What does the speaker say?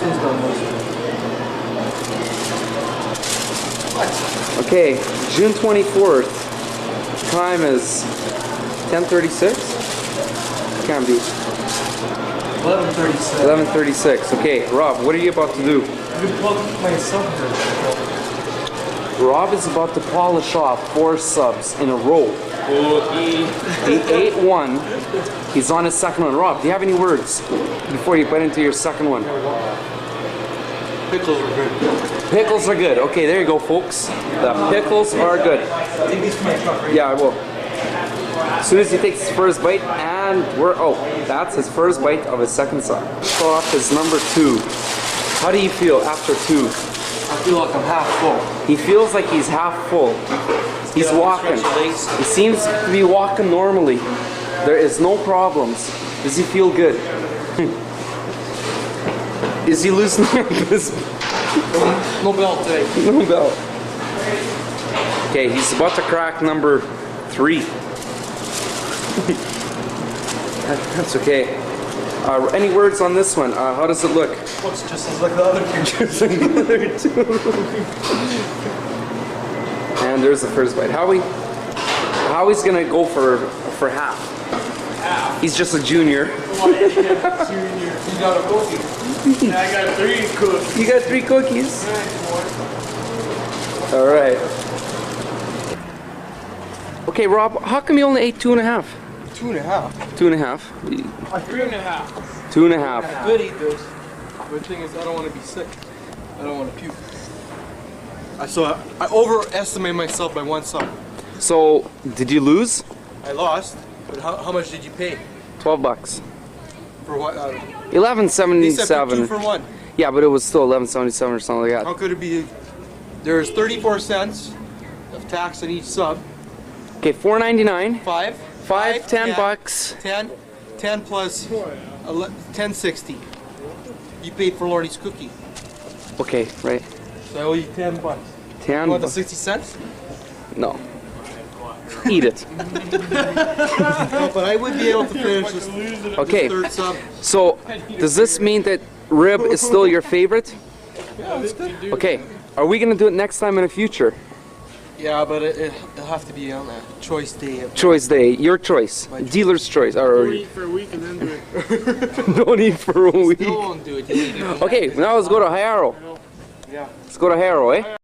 one's done most of it. Okay, June 24th. Time is 10:36. Can't be. 11:36. 11:36. Okay, Rob, what are you about to do? You plug myself here. Rob is about to polish off 4 subs in a row. He ate one. He's on his second one. Rob, do you have any words before you bite into your second one? Pickles are good. Pickles are good. Okay, there you go, folks. The pickles are good. Take these to my truck, right? Yeah, I will. As soon as he takes his first bite, and that's his first bite of his second sub. Off is number 2. How do you feel after 2? I feel like I'm half full. He feels like he's half full. He's walking. He seems to be walking normally. There is no problems. Does he feel good? Is he losing his... No belt today. No belt. Okay, he's about to crack number 3. That's okay. Any words on this one? How does it look? Looks just as like the other two. And there's the first bite. Howie's gonna go for half. Half? He's just a junior. Junior. You got a cookie. I got 3 cookies. You got 3 cookies? Nice, Alright. Okay, Rob, how come you only ate 2.5? 2.5. 2.5? 3.5. 2.5. I could eat this. But the thing is, I don't want to be sick. I don't want to puke. So I overestimate myself by 1 sub. So, did you lose? I lost. But how much did you pay? $12. For what? $11.77. 2 for 1. Yeah, but it was still $11.77 or something like that. How could it be? There's 34 cents of tax on each sub. Okay, $4.99. 5, 10 bucks. 10 plus 10.60. You paid for Lordy's cookie. Okay, right. So I owe you 10 bucks. 10 You want the bucks. 60 cents? No. Eat it. No, but I would be able to finish this, Okay. this third sub. So, does this mean that rib is still your favorite? Yeah, that's good. Okay. Are we gonna do it next time in the future? Yeah, but it'll have to be on a choice day. Choice day. Your choice. Dealer's choice. Or Eat for a week and then do it. don't eat for a week. Still won't do it. Okay, now let's go to Harrow. Yeah. Let's go to Harrow, eh?